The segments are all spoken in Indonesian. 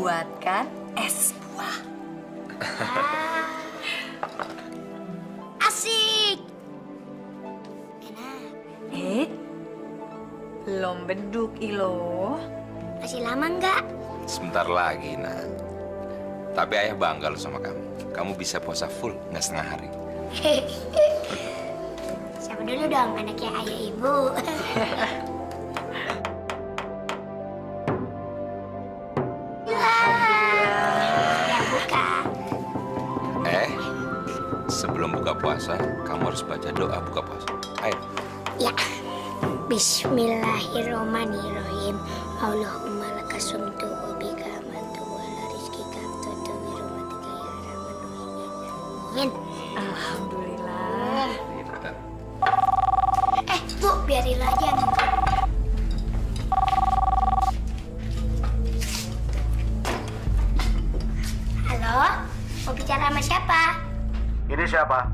buatkan es buah. Asik. Enak. Belum beduk, Ilo. Masih lama nggak? Sebentar lagi, nak. Tapi ayah bangga loh sama kamu. Kamu bisa puasa full, nggak setengah hari. Siapa dulu dong anaknya ayah ibu? Ya buka. Sebelum buka puasa, kamu harus baca doa buka puasa. Ayo. Ya. Bismillahirrahmanirrahim. Allahumma lakasumtu wa bika amantu wa la rizqika tutu bi rahmatika ya arhamar rahimin. Alhamdulillah. Bu, biarin aja. Halo, mau bicara sama siapa? Ini siapa?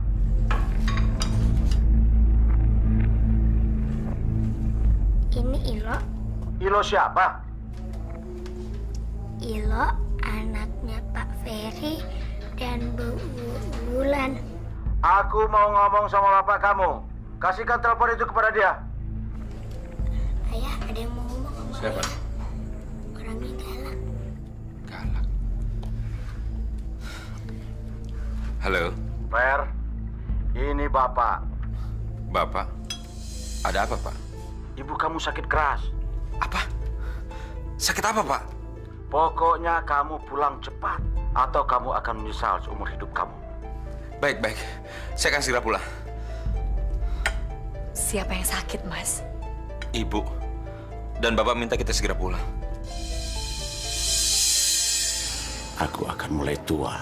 Ini Ilo. Ilo siapa? Ilo anaknya Pak Ferry dan Bu Bulan. Aku mau ngomong sama bapak kamu. Kasihkan telepon itu kepada dia. Ayah, ada yang mau ngomong sama Siapa? ayah. Orangnya galak. Galak. Halo, Fer, ini bapak. Bapak. Ada apa, Pak? Ibu kamu sakit keras. Apa? Sakit apa, Pak? Pokoknya kamu pulang cepat atau kamu akan menyesal seumur hidup kamu. Baik, baik. Saya akan segera pulang. Siapa yang sakit, Mas? Ibu. Dan Bapak minta kita segera pulang. Aku akan mulai tua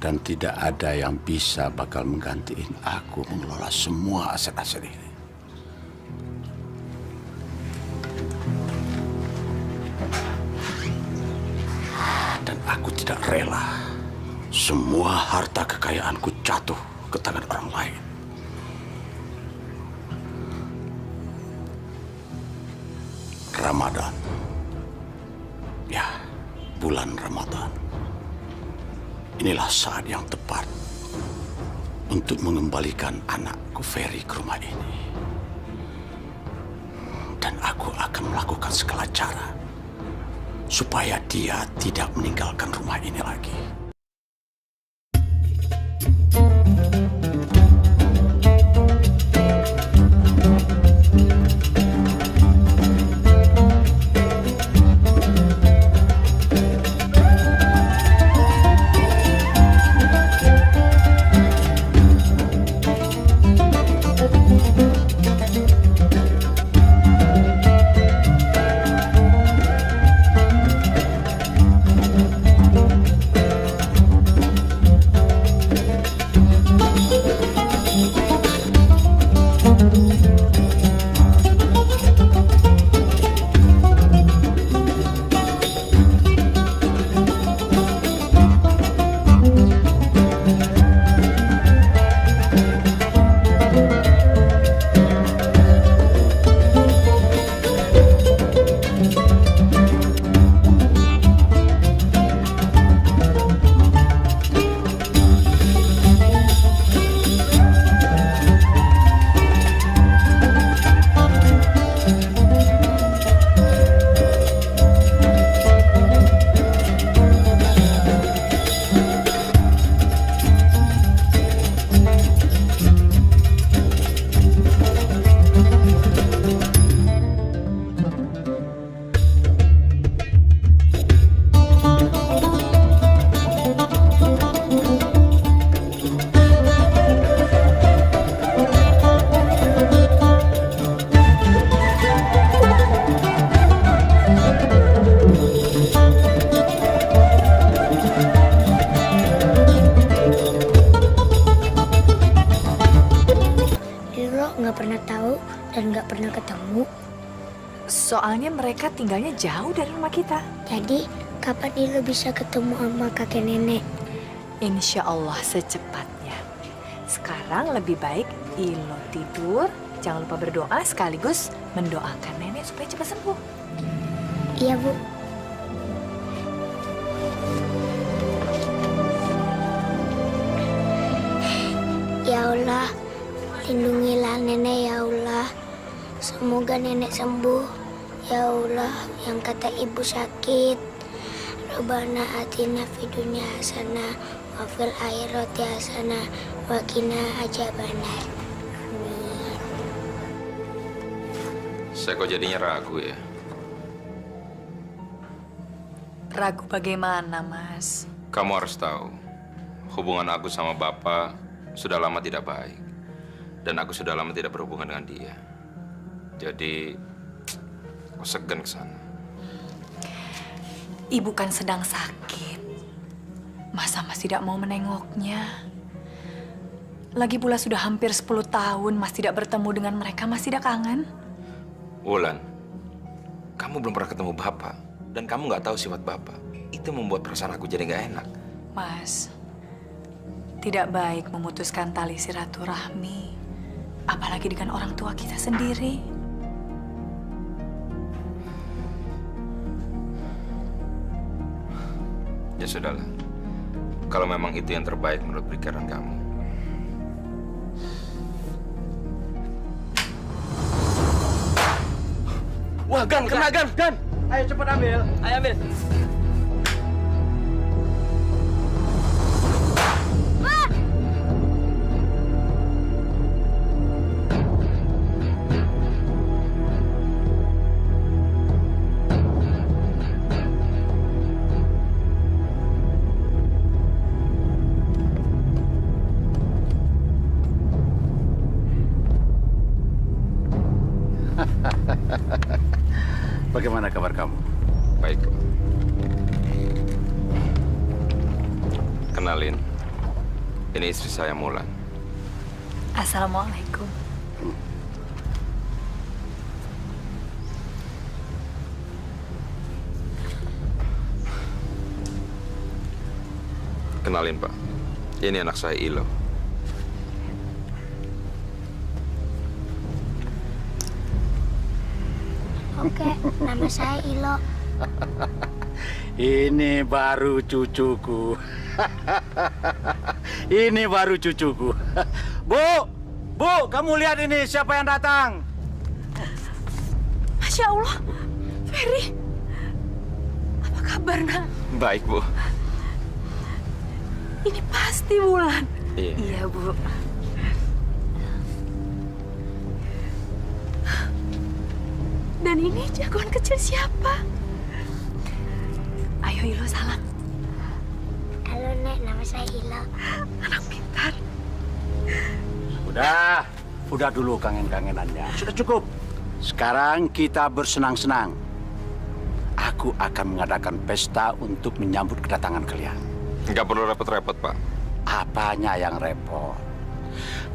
dan tidak ada yang bisa bakal menggantiin aku mengelola semua aset-aset ini. Dan aku tidak rela semua harta kekayaanku jatuh ke tangan orang lain. Ramadan. Ya, bulan Ramadan. Inilah saat yang tepat untuk mengembalikan anakku Ferry ke rumah ini. Dan aku akan melakukan segala cara supaya dia tidak meninggalkan rumah ini lagi. Soalnya mereka tinggalnya jauh dari rumah kita. Jadi, kapan Ilo bisa ketemu sama kakek nenek? Insya Allah secepatnya. Sekarang lebih baik Ilo tidur, jangan lupa berdoa sekaligus mendoakan nenek supaya cepat sembuh. Iya, Bu. Ya Allah, lindungilah nenek ya Allah. Semoga nenek sembuh. Ya Allah, yang kata ibu sakit. Rabbana atina fid dunya hasanah wa fil akhirati hasanah wa qina adzabannar. Amin. Saya kok jadinya ragu ya? Ragu bagaimana, Mas? Kamu harus tahu, hubungan aku sama Bapak sudah lama tidak baik. Dan aku sudah lama tidak berhubungan dengan dia. Jadi, aku segan ke sana. Ibu kan sedang sakit. Masa Mas tidak mau menengoknya? Lagi pula sudah hampir 10 tahun Mas tidak bertemu dengan mereka. Mas tidak kangen? Wulan, kamu belum pernah ketemu Bapak. Dan kamu nggak tahu sifat Bapak. Itu membuat perasaan aku jadi nggak enak. Mas, tidak baik memutuskan tali silaturahmi. Apalagi dengan orang tua kita sendiri. Ya sudahlah. Kalau memang itu yang terbaik menurut pikiran kamu. Wah, Gan, kena Gan, Gan. Ayo cepat ambil. Ayo ambil. Bagaimana kabar kamu? Baik, Pak. Kenalin, ini istri saya Mulan. Assalamualaikum. Kenalin, Pak. Ini anak saya Ilo. Oke, nama saya Ilo. Ini baru cucuku. Ini baru cucuku. Bu, kamu lihat ini siapa yang datang? Masya Allah, Ferry. Apa kabar, Nak? Baik, Bu. Ini pasti Wulan. Iya. Iya, Bu. Dan ini jagoan kecil siapa? Ayo, Ilo, salam. Halo, Nek, nama saya Ilo. Anak pintar. Udah dulu kangen-kangenannya. Sudah cukup. Sekarang kita bersenang-senang. Aku akan mengadakan pesta untuk menyambut kedatangan kalian. Nggak perlu repot-repot, Pak. Apanya yang repot?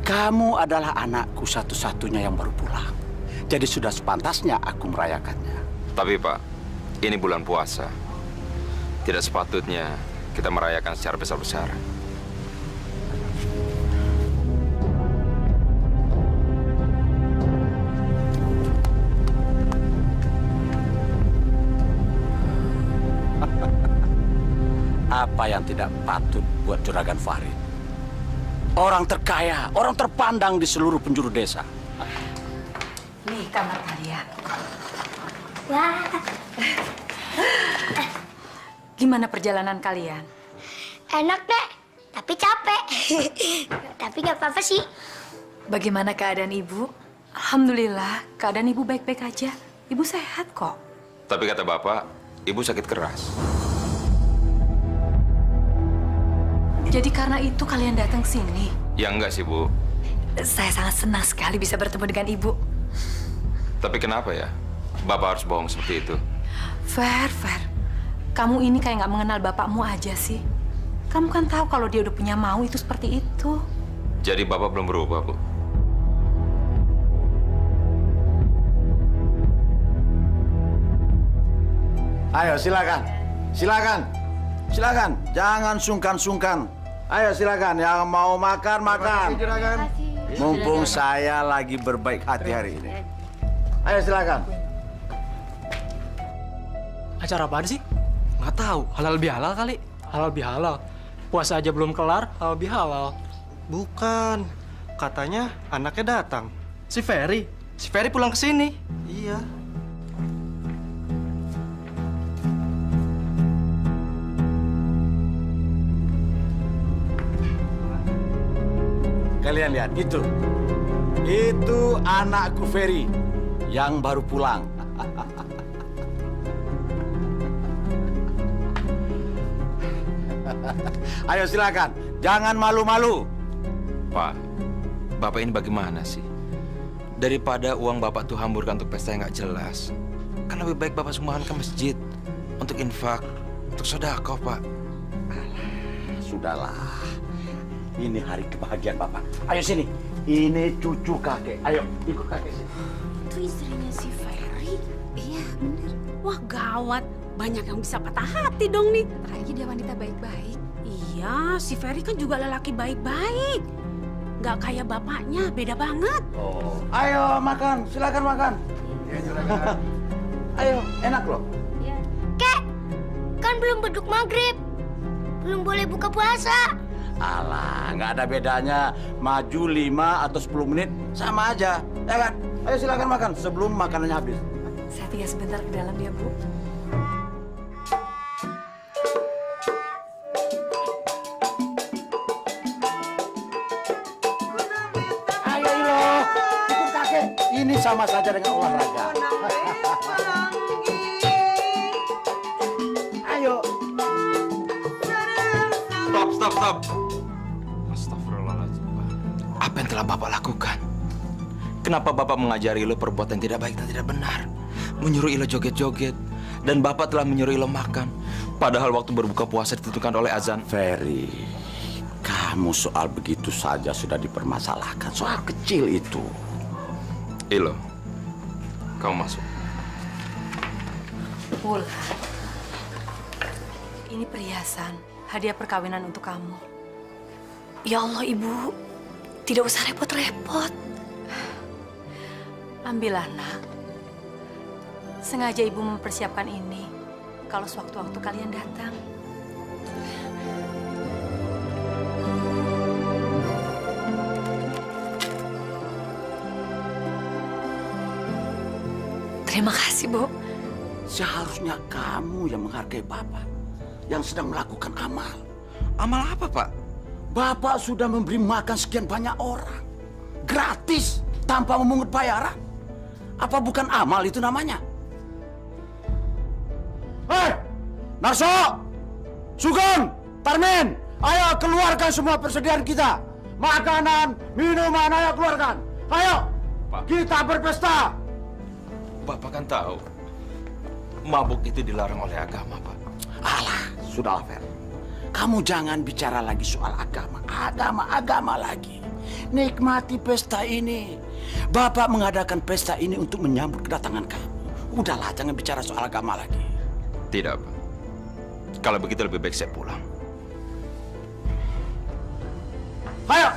Kamu adalah anakku satu-satunya yang baru pulang. Jadi sudah sepantasnya aku merayakannya. Tapi, Pak, ini bulan puasa. Tidak sepatutnya kita merayakan secara besar-besaran. Apa yang tidak patut buat Juragan Farid? Orang terkaya, orang terpandang di seluruh penjuru desa. Nih kamar kalian. Wah, Gimana perjalanan kalian? enak, Nek. Tapi capek. Tapi nggak apa-apa sih. Bagaimana keadaan ibu? Alhamdulillah, keadaan ibu baik-baik aja. Ibu sehat kok. Tapi kata Bapak, Ibu sakit keras. Jadi karena itu kalian datang sini? Ya enggak sih, Bu. Saya sangat senang sekali bisa bertemu dengan ibu. Tapi kenapa ya? Bapak harus bohong seperti itu. Fer. Kamu ini kayak nggak mengenal bapakmu aja sih. Kamu kan tahu kalau dia udah punya mau itu seperti itu. Jadi Bapak belum berubah, Bu? Ayo, silakan. Silakan. Jangan sungkan-sungkan. Ayo, silakan. Yang mau makan. Mumpung saya lagi berbaik hati hari ini. Ayo, silakan. Acara apaan sih? Nggak tahu, halal bihalal kali. Halal bihalal. Puasa aja belum kelar, halal bihalal. Bukan. Katanya anaknya datang. Si Ferry. Si Ferry pulang ke sini. Iya. Kalian lihat itu. Itu anakku Ferry yang baru pulang. Ayo silakan, jangan malu-malu. Pak, Bapak ini bagaimana sih? Daripada uang Bapak tuh hamburkan untuk pesta yang nggak jelas, kan lebih baik Bapak sumbangkan ke masjid untuk infak, untuk sedekah, Pak. Sudahlah, ini hari kebahagiaan Bapak. Ayo sini, ini cucu kakek. Ayo, ikut kakek sini. Itu istrinya si Ferry. Iya, bener. Wah, gawat. Banyak yang bisa patah hati dong nih. Kayaknya dia wanita baik-baik. Iya, si Ferry kan juga lelaki baik-baik. Nggak kayak bapaknya, beda banget. Oh, ayo makan, silakan makan. Ya, silakan. Ayo, enak loh. Kek, kan belum beduk maghrib. Belum boleh buka puasa. Alah, nggak ada bedanya. Maju 5 atau 10 menit, sama aja. Ya kan? Ayo silakan makan sebelum makanannya habis. Saya tinggal sebentar ke dalam ya, Bu. Ayo, Ilo. Ikut kakek. Ini sama saja dengan olahraga. Ayo. Stop. Astagfirullahaladzim, Pak. Apa yang telah Bapak lakukan? Kenapa Bapak mengajari Ilo perbuatan tidak baik dan tidak benar? Menyuruh Ilo joget-joget. Dan Bapak telah menyuruh Ilo makan. Padahal waktu berbuka puasa ditentukan oleh azan. Ferry, kamu soal begitu saja sudah dipermasalahkan. Soal kecil itu. Ilo, kamu masuk. Wulan, ini perhiasan, hadiah perkawinan untuk kamu. Ya Allah, Ibu, tidak usah repot-repot. Ambillah, nak. Sengaja Ibu mempersiapkan ini kalau sewaktu-waktu kalian datang. Terima kasih, Bu. Seharusnya kamu yang menghargai Bapak yang sedang melakukan amal. Amal apa, Pak? Bapak sudah memberi makan sekian banyak orang. Gratis, tanpa memungut bayaran. Apa bukan amal itu namanya? Hei, Narso, Sugeng, Tarmin, ayo keluarkan semua persediaan kita. Makanan, minuman, ayo keluarkan. Ayo, Pak. Kita berpesta. Bapak kan tahu, mabuk itu dilarang oleh agama, Pak. Alah, sudahlah, Fer. Kamu jangan bicara lagi soal agama. Agama lagi. Nikmati pesta ini. Bapak mengadakan pesta ini untuk menyambut kedatangan kamu. Udahlah, jangan bicara soal agama lagi. Tidak, Pak. Kalau begitu lebih baik saya pulang. Ayo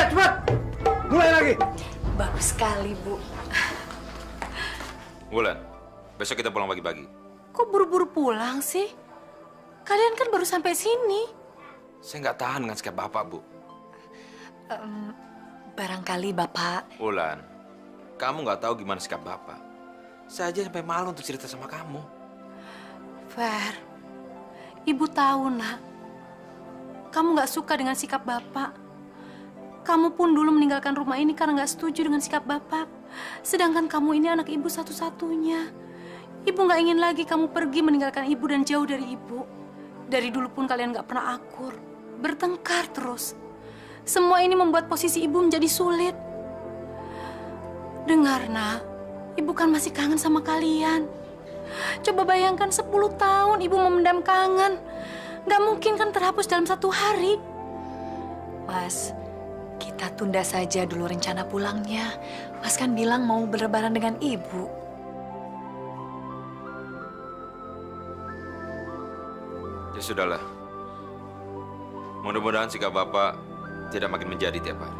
cepat. Mulai lagi. Bagus sekali, Bu. Wulan, besok kita pulang pagi-pagi. Kok buru-buru pulang sih? Kalian kan baru sampai sini. Saya nggak tahan dengan sikap Bapak, Bu. Barangkali Bapak... Wulan, kamu nggak tahu gimana sikap Bapak. Saya aja sampai malu untuk cerita sama kamu. Fer, Ibu tahu, nak. Kamu nggak suka dengan sikap Bapak. Kamu pun dulu meninggalkan rumah ini karena nggak setuju dengan sikap Bapak. Sedangkan kamu ini anak Ibu satu-satunya. Ibu nggak ingin lagi kamu pergi meninggalkan Ibu dan jauh dari Ibu. Dari dulu pun kalian nggak pernah akur. Bertengkar terus. Semua ini membuat posisi Ibu menjadi sulit. Dengar, nak. Ibu kan masih kangen sama kalian. Coba bayangkan 10 tahun Ibu memendam kangen. Nggak mungkin kan terhapus dalam 1 hari. Mas, kita tunda saja dulu rencana pulangnya. Mas kan bilang mau berlebaran dengan Ibu. Ya sudahlah. Mudah-mudahan sikap Bapak tidak makin menjadi tiap hari.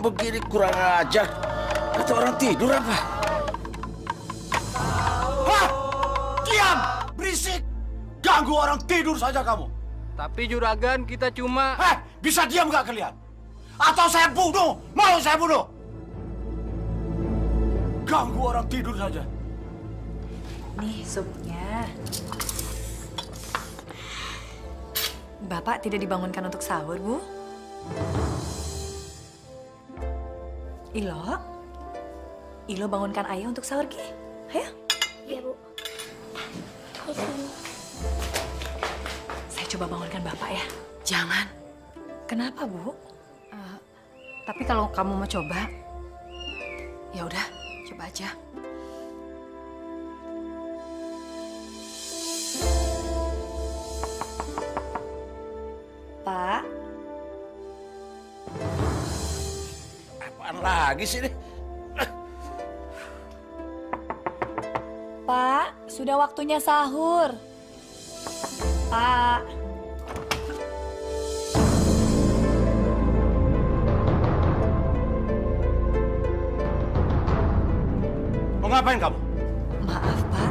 begini kurang ajar. Kata orang tidur apa? Hah? Diam! Berisik! Ganggu orang tidur saja kamu. Tapi juragan kita cuma... Bisa diam nggak kalian? Atau saya bunuh? Mau saya bunuh? Ganggu orang tidur saja. Nih supnya. Bapak tidak dibangunkan untuk sahur, Bu? Ilo bangunkan ayah untuk sahur, Ki. Ayo. Iya, Bu. Saya coba bangunkan Bapak ya. Jangan. Kenapa, Bu? Tapi kalau kamu mau coba, ya udah, coba aja. Pak, Apaan lagi sih ini? Pak, sudah waktunya sahur. Pak. Mau ngapain kamu? Maaf, Pak.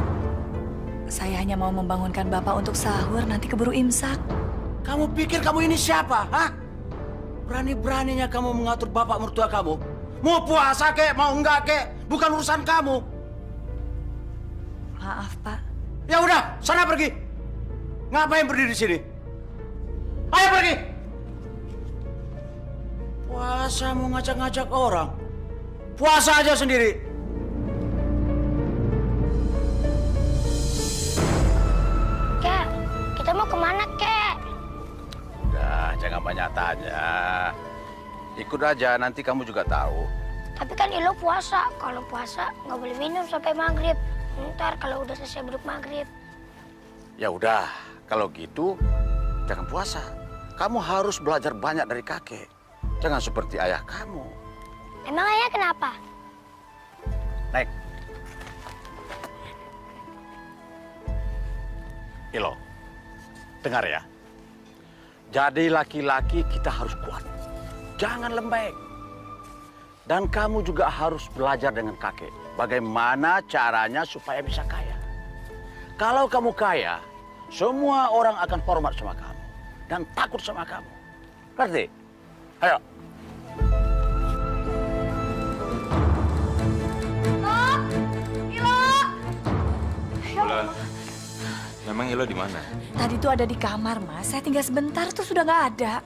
Saya hanya mau membangunkan Bapak untuk sahur, nanti keburu imsak. Kamu pikir kamu ini siapa? Hah? Berani-beraninya kamu mengatur bapak mertua kamu? Mau puasa kek, mau enggak kek? Bukan urusan kamu. Maaf, Pak. Ya udah, sana pergi. Ngapain berdiri di sini? Ayo pergi. Puasa mau ngajak-ngajak orang. Puasa aja sendiri. Kek, kita mau kemana, Kek? Udah, jangan banyak tanya. Ikut aja, nanti kamu juga tahu. Tapi kan Ilo puasa. Kalau puasa nggak boleh minum sampai maghrib. Ntar kalau udah selesai beduk maghrib. Ya udah, kalau gitu jangan puasa. Kamu harus belajar banyak dari kakek. Jangan seperti ayah kamu. Emang ayah kenapa? Naik. Ilo, dengar ya. Jadi laki-laki kita harus kuat. Jangan lembek. Dan kamu juga harus belajar dengan kakek. Bagaimana caranya supaya bisa kaya. Kalau kamu kaya, semua orang akan hormat sama kamu. Dan takut sama kamu. Ngerti? Ayo. Bulan, memang Ilo di mana? Tadi tuh ada di kamar, Mas. Saya tinggal sebentar tuh sudah nggak ada.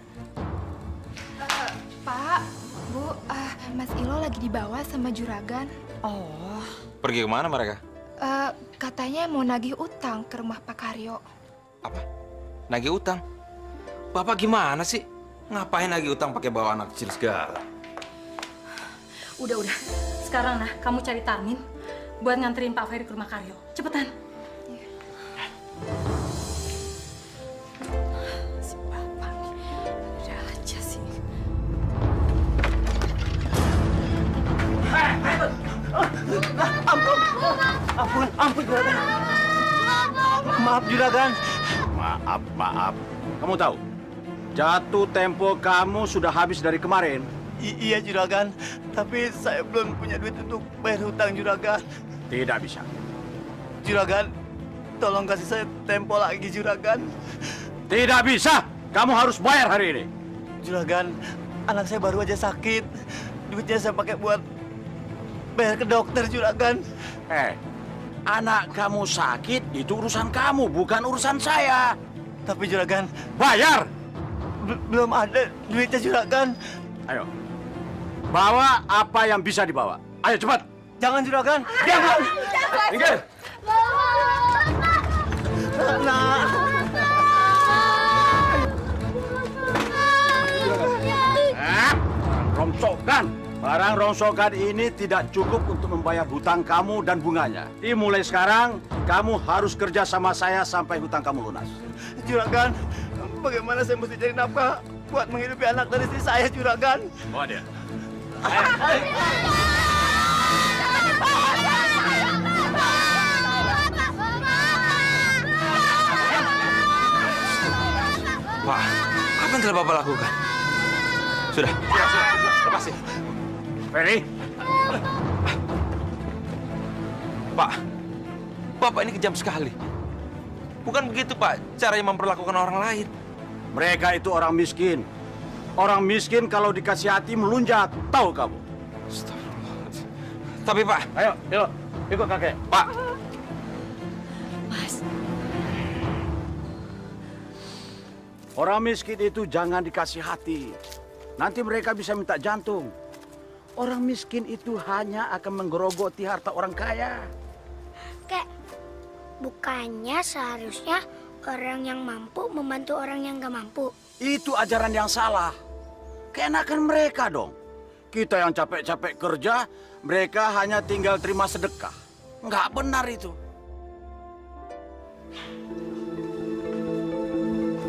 Pak, Bu, Mas Ilo lagi dibawa sama juragan. Oh. Pergi kemana mereka? Katanya mau nagih utang ke rumah Pak Karyo. Apa? Nagih utang? Bapak gimana sih? Ngapain nagih utang pakai bawa anak kecil segala? Udah. Sekarang nah, kamu cari Tarmin buat nganterin Pak Ferry ke rumah Karyo. Cepetan. Si Bapak nih, udah aja sih. Ampun, juragan. Maaf, juragan. Maaf. Kamu tahu, jatuh tempo kamu sudah habis dari kemarin. Iya juragan, tapi saya belum punya duit untuk bayar hutang juragan. Tidak bisa. Juragan, tolong kasih saya tempo lagi juragan. Tidak bisa. Kamu harus bayar hari ini. Juragan, anak saya baru aja sakit. Duitnya saya pakai buat bayar ke dokter juragan. Anak kamu sakit itu urusan kamu, bukan urusan saya. Tapi juragan, Bayar. belum ada duitnya juragan. Ayo. Bawa apa yang bisa dibawa. Ayo cepat. Jangan juragan. Jangan. Minggir. Nah. Barang rongsokan ini tidak cukup untuk membayar hutang kamu dan bunganya. Jadi mulai sekarang, kamu harus kerja sama saya sampai hutang kamu lunas. Juragan, bagaimana saya mesti cari nafkah buat menghidupi anak dan istri saya, juragan? Bawa dia. Pak, apa yang telah Bapak lakukan? Sudah. Lepasin. Ferry. Pak, Bapak ini kejam sekali. Bukan begitu, Pak, caranya memperlakukan orang lain. Mereka itu orang miskin. Orang miskin kalau dikasih hati melunjak. Tahu kamu? Astagfirullahaladzim. Tapi, Pak. Ayo, yuk. Ikut kakek. Pak. Mas. Orang miskin itu jangan dikasih hati. Nanti mereka bisa minta jantung. Orang miskin itu hanya akan menggerogoti harta orang kaya. Kek, bukannya seharusnya orang yang mampu membantu orang yang gak mampu? Itu ajaran yang salah. Keenakan mereka dong. Kita yang capek-capek kerja, mereka hanya tinggal terima sedekah. Nggak benar itu.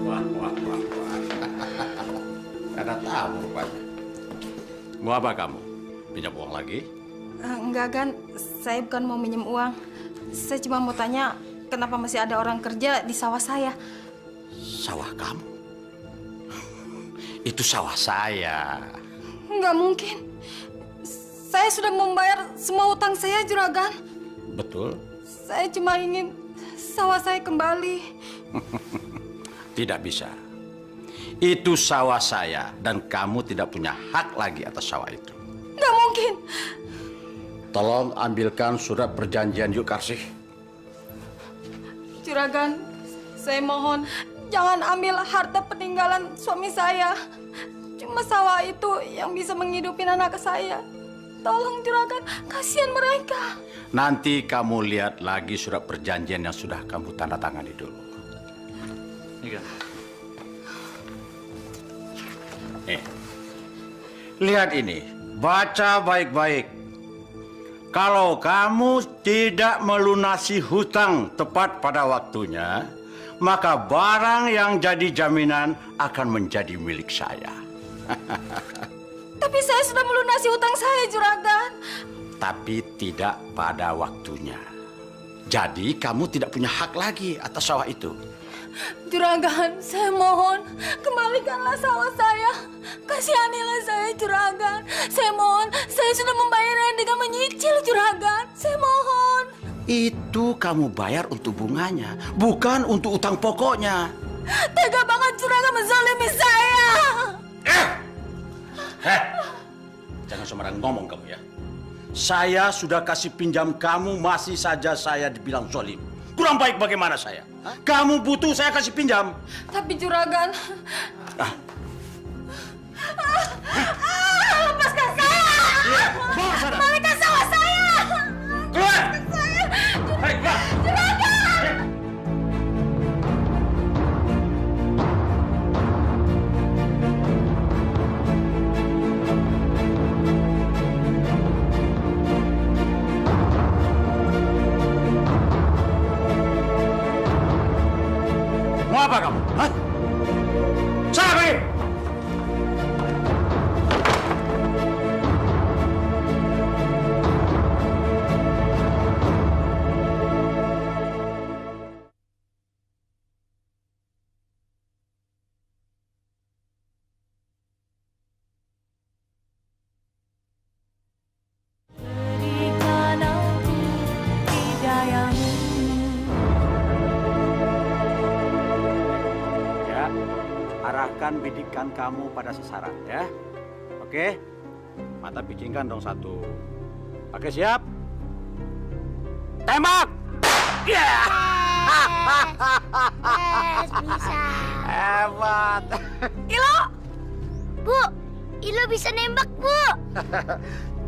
Wah. Ada tamu rupanya. Mau apa kamu? Pinjam uang lagi? Enggak, Gan. Saya bukan mau minjem uang. Saya cuma mau tanya, kenapa masih ada orang kerja di sawah saya? Sawah kamu? Itu sawah saya. Nggak mungkin. Saya sudah membayar semua utang saya, Juragan. Betul? Saya cuma ingin sawah saya kembali. Tidak bisa. Itu sawah saya dan kamu tidak punya hak lagi atas sawah itu. Nggak mungkin. Tolong ambilkan surat perjanjian yuk, Karsih. Juragan, saya mohon jangan ambil harta peninggalan suami saya. Cuma sawah itu yang bisa menghidupi anak saya. Tolong Juragan, kasihan mereka. Nanti kamu lihat lagi surat perjanjian yang sudah kamu tanda tangani dulu. Lihat ini, baca baik-baik. Kalau kamu tidak melunasi hutang tepat pada waktunya, maka barang yang jadi jaminan akan menjadi milik saya. Tapi saya sudah melunasi hutang saya, Juragan. Tapi tidak pada waktunya. Jadi kamu tidak punya hak lagi atas sawah itu. Juragan, saya mohon kembalikanlah sawah saya. Kasihanilah saya, Juragan. Saya mohon, saya sudah membayarnya dengan menyicil, Juragan. Saya mohon. Itu kamu bayar untuk bunganya, bukan untuk utang pokoknya. Tega banget Juragan menzalimi saya. Jangan sembarang ngomong kamu ya. Saya sudah kasih pinjam kamu, masih saja saya dibilang zolim. Kurang baik bagaimana saya? Kamu butuh saya kasih pinjam. Tapi Juragan... lepaskan saya! Kembalikan sawah saya! Keluar! Juragan! Mau apa kamu? Hah? Sana pergi! Arahkan bidikan kamu pada sasaran ya. Oke? Mata picingkan dong satu. Oke, siap? Tembak! Ya! Bisa. Hebat. Ilo! Bu, Ilo bisa nembak, Bu.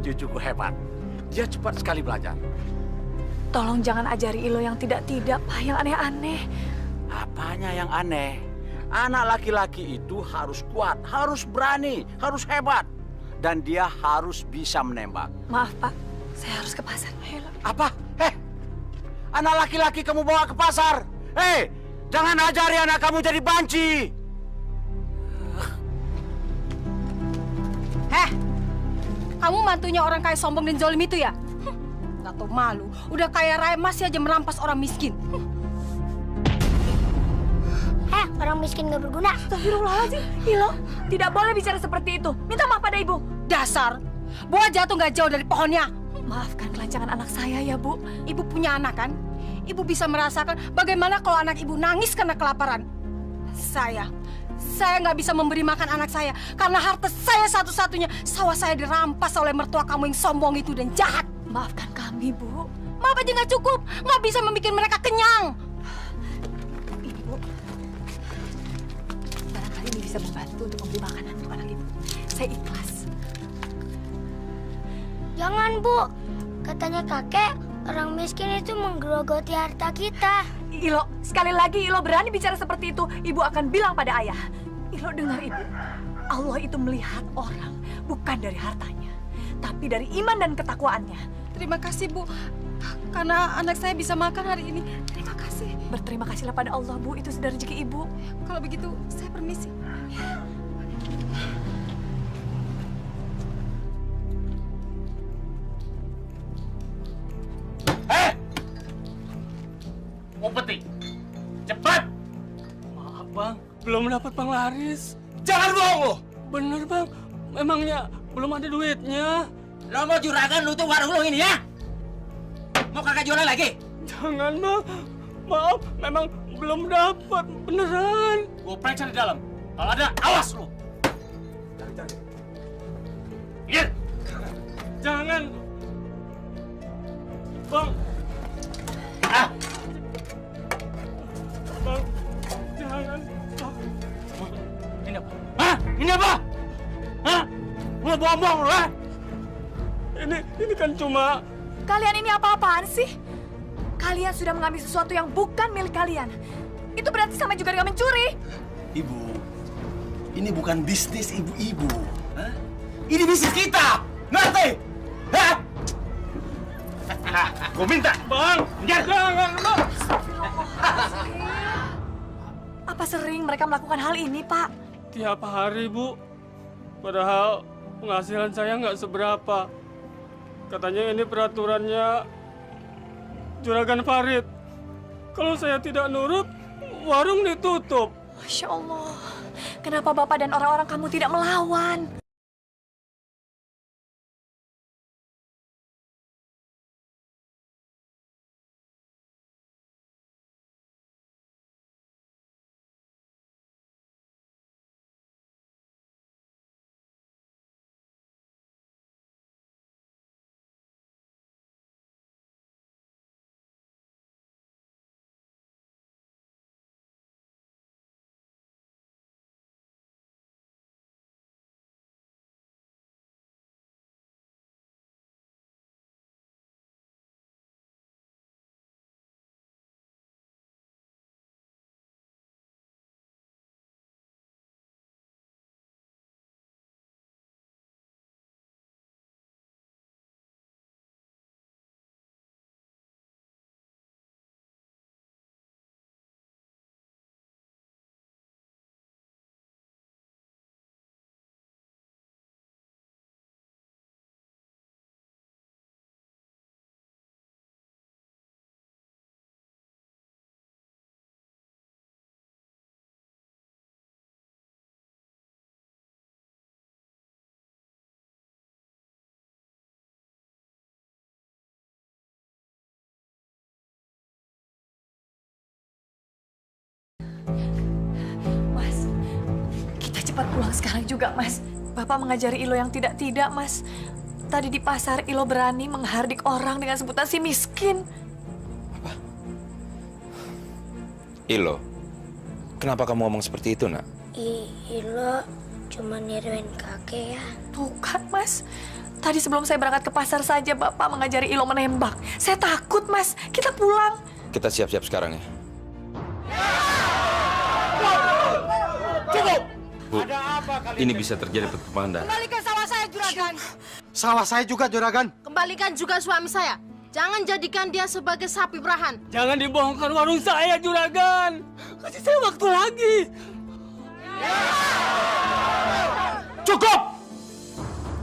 Cucuku hebat. Dia cepat sekali belajar. Tolong jangan ajari Ilo yang tidak-tidak, Pak, yang aneh-aneh. Apanya yang aneh? Anak laki-laki itu harus kuat, harus berani, harus hebat. Dan dia harus bisa menembak. Maaf, Pak. Saya harus ke pasar. Ayolah. Apa? Anak laki-laki kamu bawa ke pasar? Jangan ajari anak kamu jadi banci. Kamu mantunya orang kaya sombong dan zolim itu ya? Gak tau malu. Udah kaya raya masih aja merampas orang miskin. Orang miskin gak berguna. Astagfirullahaladzim. Ilo, tidak boleh bicara seperti itu. Minta maaf pada ibu. Dasar Buah jatuh nggak jauh dari pohonnya. Maafkan kelancangan anak saya ya, Bu. Ibu punya anak kan? Ibu bisa merasakan bagaimana kalau anak ibu nangis karena kelaparan. Saya nggak bisa memberi makan anak saya karena harta saya satu-satunya. Sawah saya dirampas oleh mertua kamu yang sombong itu dan jahat. Maafkan kami, Bu. Maaf aja nggak cukup, nggak bisa membuat mereka kenyang. Ibu, barangkali ini bisa membantu untuk memberi makanan untuk anak ibu. Saya ikhlas. Jangan, Bu. Katanya kakek, orang miskin itu menggerogoti harta kita. Ilo, sekali lagi Ilo berani bicara seperti itu, ibu akan bilang pada ayah. Ilo dengar ibu, Allah itu melihat orang bukan dari hartanya, tapi dari iman dan ketakwaannya. Terima kasih, Bu. Karena anak saya bisa makan hari ini. Terima kasih. Berterima kasihlah pada Allah, Bu. Itu sudah rezeki ibu. Kalau begitu, saya permisi. Mau petik? Cepat! Maaf bang, belum dapat penglaris. Jangan bohong lo! Bener bang, memangnya belum ada duitnya. Lo mau juragan lu tuh warung lu ini ya? Mau kagak jualan lagi? Jangan bang, maaf, memang belum dapat, beneran. Gue periksa di dalam. Kalau ada, awas lu! Iya! Jangan. Bang. Ah! Bang, jangan. Ini apa? Hah? Ini apa? Hah? Lu bohong-bohong lu, ha? Ini kan cuma... Kalian ini apa-apaan sih? Kalian sudah mengambil sesuatu yang bukan milik kalian. Itu berarti sama juga dengan mencuri. Ibu, ini bukan bisnis ibu-ibu. Hah? Ini bisnis kita! Ngerti? Hah? Gue minta! Bang, jangan, Bang! Apa sering mereka melakukan hal ini, Pak? Tiap hari, Bu. Padahal penghasilan saya nggak seberapa. Katanya ini peraturannya Juragan Farid. Kalau saya tidak nurut, warung ditutup. Masya Allah. Kenapa Bapak dan orang-orang kamu tidak melawan? Mas, kita cepat pulang sekarang juga, Mas. Bapak mengajari Ilo yang tidak-tidak, Mas. Tadi di pasar Ilo berani menghardik orang dengan sebutan si miskin. Apa? Ilo, kenapa kamu ngomong seperti itu, nak? Ilo cuma niruin kakek ya. Tuh kan, Mas. Tadi sebelum saya berangkat ke pasar saja, Bapak mengajari Ilo menembak. Saya takut, Mas. Kita pulang. Kita siap-siap sekarang ya. Cukup! Bu, ini bisa terjadi pertumpahan. Kembalikan sawah saya, Juragan. Sawah saya juga, Juragan. Kembalikan juga suami saya. Jangan jadikan dia sebagai sapi berahan. Jangan dibohongkan warung saya, Juragan. Kasih saya waktu lagi. Cukup!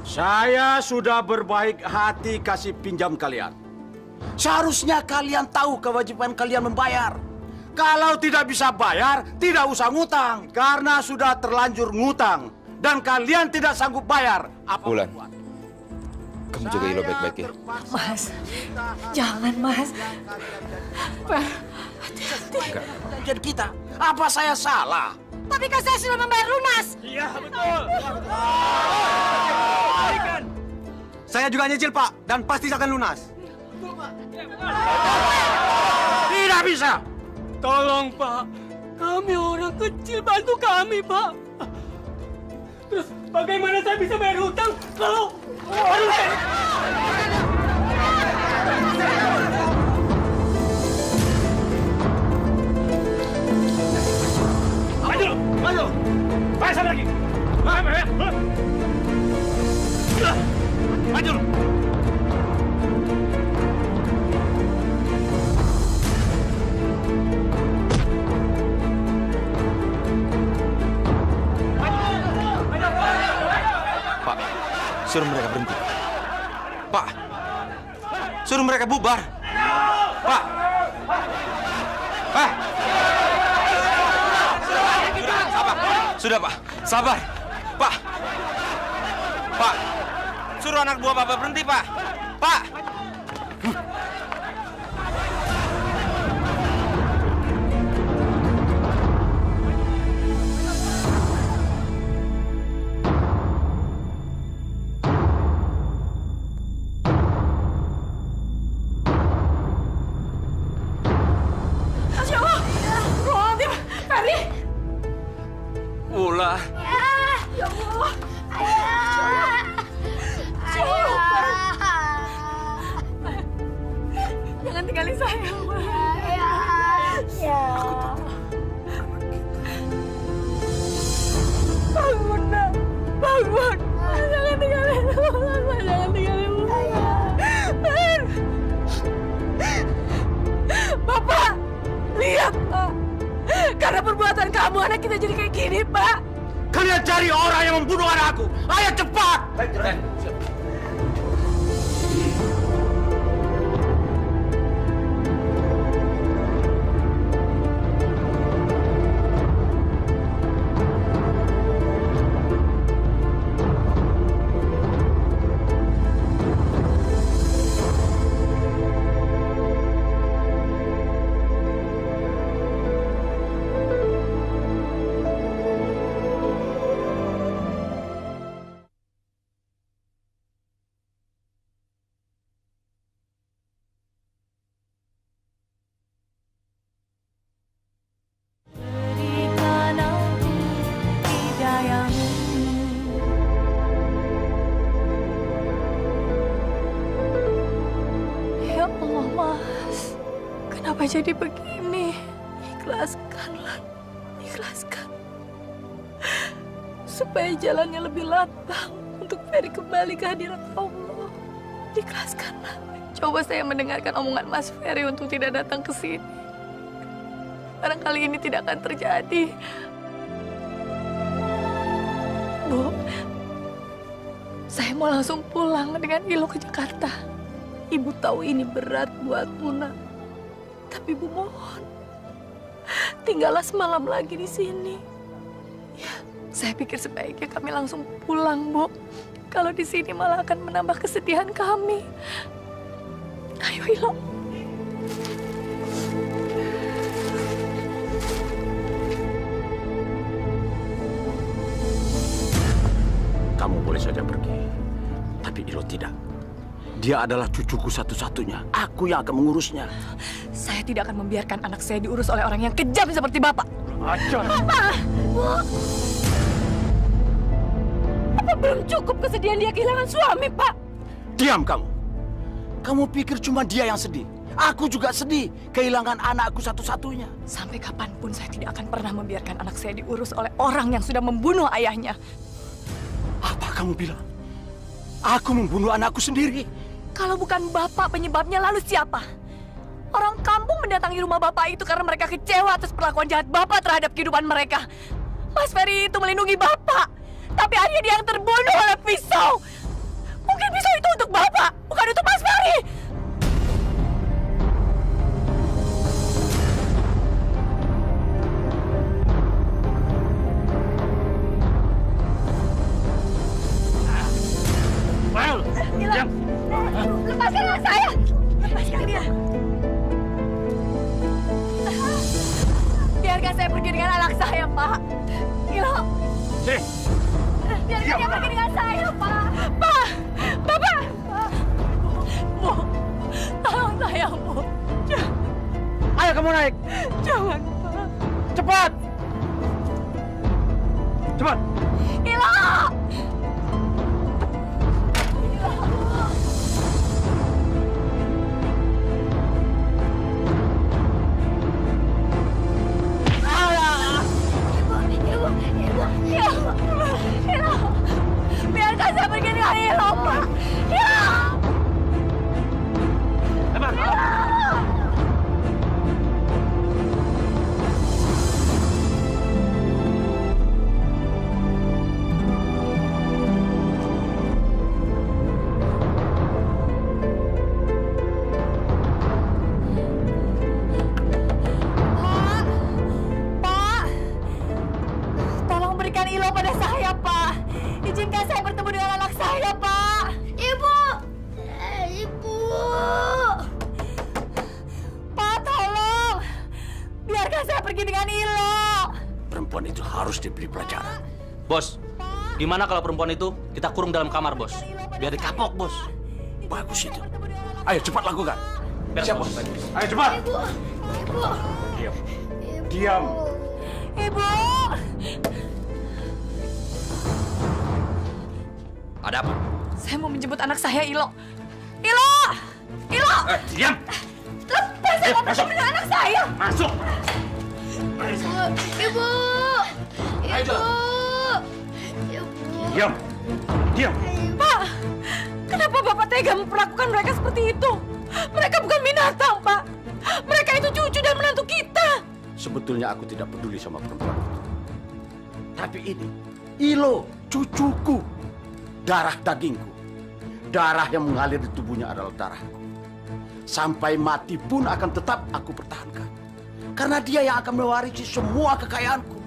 Saya sudah berbaik hati kasih pinjam kalian. Seharusnya kalian tahu kewajiban kalian membayar. Kalau tidak bisa bayar, tidak usah ngutang. Karena sudah terlanjur ngutang. Dan kalian tidak sanggup bayar. Apa Bulan, Kamu jaga Ilo baik-baik ya. Mas, jangan Mas. Fer, Enggak. Jadi kita, apa saya salah? Tapi kan saya sudah membayar lunas. Iya, betul. Saya juga nyicil, Pak, dan pasti akan lunas. Tidak bisa. Tolong, Pak. Kami orang kecil, bantu kami, Pak. Terus bagaimana saya bisa bayar hutang kalau... Maju! Maju! Ayo, sama lagi! Maju! Pak, suruh mereka berhenti. Pak, suruh mereka bubar. Pak. Sabar. Sudah, Pak. Sabar. Pak. Pak. Suruh anak buah Bapak berhenti, Pak. Pak. Ula. Ya Allah. Jangan tinggalin saya, Ma. Bangun, nak. Bangun. Jangan tinggalin Ma. Jangan tinggalin Ma. Bapak, lihat, Pak. Karena perbuatan kamu, anak kita jadi kayak gini, Pak. Kalian cari orang yang membunuh anakku. Ayo cepat. Kenapa jadi begini? Ikhlaskanlah, ikhlaskan. Supaya jalannya lebih lapang untuk Ferry kembali ke hadirat Allah. Ikhlaskanlah. Coba saya mendengarkan omongan Mas Ferry untuk tidak datang ke sini. Barangkali ini tidak akan terjadi. Bu, saya mau langsung pulang dengan Ilo ke Jakarta. Ibu tahu ini berat buat Muna. Tapi Bu mohon, tinggallah semalam lagi di sini. Ya, saya pikir sebaiknya kami langsung pulang, Bu. Kalau di sini malah akan menambah kesedihan kami. Ayo, Ilo. Kamu boleh saja pergi, tapi Ilo tidak. Dia adalah cucuku satu-satunya. Aku yang akan mengurusnya. Saya tidak akan membiarkan anak saya diurus oleh orang yang kejam seperti Bapak. Ajar. Bapak! Bu! Apa belum cukup kesedihan dia kehilangan suami, Pak? Diam kamu. Kamu pikir cuma dia yang sedih? Aku juga sedih kehilangan anakku satu-satunya. Sampai kapanpun saya tidak akan pernah membiarkan anak saya diurus oleh orang yang sudah membunuh ayahnya. Apa kamu bilang? Aku membunuh anakku sendiri. Kalau bukan Bapak penyebabnya, lalu siapa? Orang kampung mendatangi rumah Bapak itu karena mereka kecewa atas perlakuan jahat Bapak terhadap kehidupan mereka. Mas Ferry itu melindungi Bapak, tapi akhirnya dia yang terbunuh oleh pisau. Mungkin pisau itu untuk Bapak, bukan untuk Mas Ferry. Well, diam. saya pergi dengan anak saya, Pak. Ilo. Biarkan dia pergi dengan saya, Pak. Pak! Bapak! Bu, tolong saya, Bu. Ayo kamu naik. Jangan, Pak. Cepat. Cepat. Ilo! Ilo! Biarkan saya pergi dengan Ilo, Pak. Ilo! Pak, tolong berikan Ilo pada saya, Pak. Izinkan saya bertemu dengan anak saya, Pak. Ibu! Ibu! Pak, tolong. Biarkan saya pergi dengan Ilo. Perempuan itu harus diberi pelajaran. Bos, gimana kalau perempuan itu kita kurung dalam kamar, Bos? Biar dikapok, Bos. Bagus itu. Ayo cepat lakukan. Siap, Bos. Ayo cepat. Ibu! Ibu! Diam. Diam. Ibu! Ada apa? Saya mau menjemput anak saya, Ilo. Ilo! Ilo! Diam! Lepas, saya mau bertemu dengan anak saya. Masuk! Ibu! Ayo, Ibu! Diam. Diam. Pak, kenapa Bapak tega memperlakukan mereka seperti itu? Mereka bukan binatang, Pak. Mereka itu cucu dan menantu kita. Sebetulnya aku tidak peduli sama perempuan itu. Tapi ini, Ilo, cucuku. Darah dagingku. Darah yang mengalir di tubuhnya adalah darahku. Sampai mati pun akan tetap aku pertahankan. Karena dia yang akan mewarisi semua kekayaanku.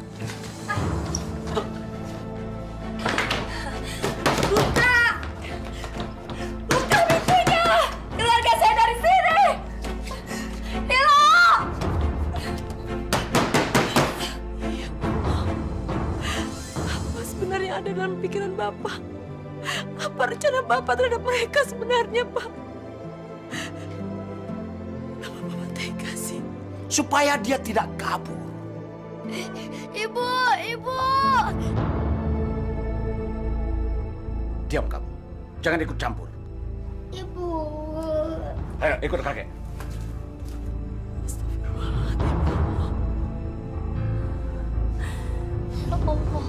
Buka! Buka pintunya! Keluarga saya dari sini! Ilo! Apa sebenarnya ada dalam pikiran Bapak? Apa rencana Bapak terhadap mereka sebenarnya, Pak? Kenapa Bapak tega sih? Supaya dia tidak kabur. Ibu! Ibu! Diam kamu. Jangan ikut campur. Ibu! Ayo, ikut kakek. Ya Allah,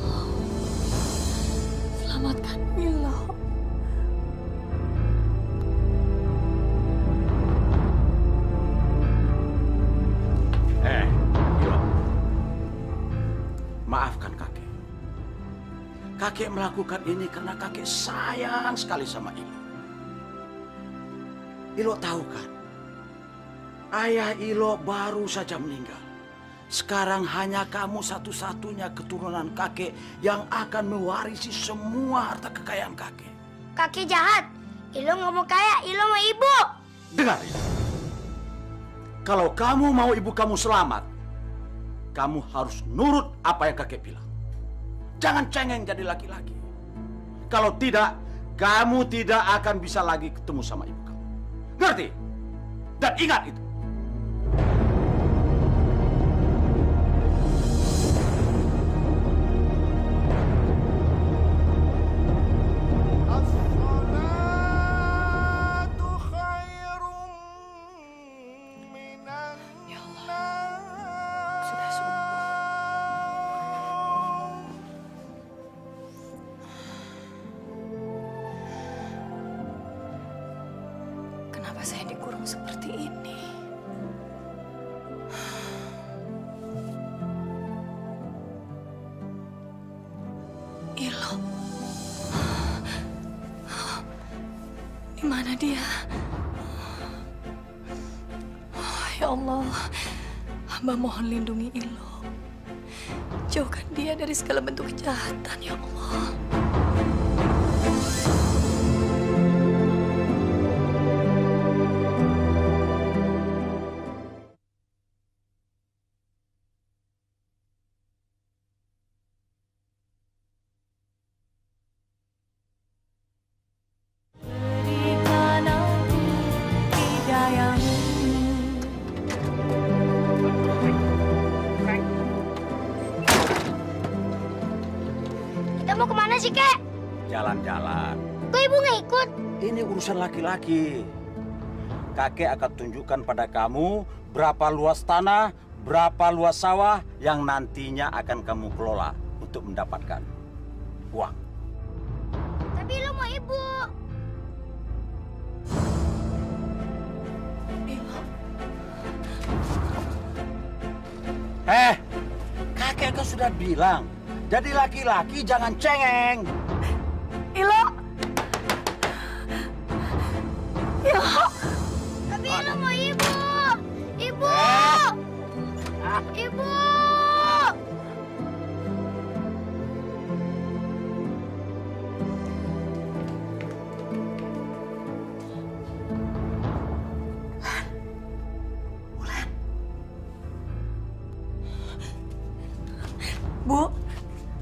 selamatkan Milo. Ilo. Maafkan kakek. Kakek melakukan ini karena kakek sayang sekali sama Ilo. Ilo tahu kan? Ayah Ilo baru saja meninggal. Sekarang hanya kamu satu-satunya keturunan kakek yang akan mewarisi semua harta kekayaan kakek. Kakek jahat. Ilo nggak mau kaya, Ilo mau ibu. Dengar Ilo. Kalau kamu mau ibu kamu selamat, kamu harus nurut apa yang kakek bilang. Jangan cengeng jadi laki-laki. Kalau tidak, kamu tidak akan bisa lagi ketemu sama ibu kamu. Ngerti? Dan ingat itu. Kenapa saya dikurung seperti ini? Ilo. Di mana dia? Ya Allah, hamba mohon lindungi Ilo. Jauhkan dia dari segala bentuk kejahatan, ya Allah. sih, Kek? Jalan-jalan. Kok ibu nggak ikut? Ini urusan laki-laki. Kakek akan tunjukkan pada kamu berapa luas tanah, berapa luas sawah yang nantinya akan kamu kelola untuk mendapatkan uang. Tapi lo mau ibu. Kakek kan sudah bilang, jadi laki-laki jangan cengeng. Ilo. Tapi lo mau ibu. Ibu. Ibu. Bu,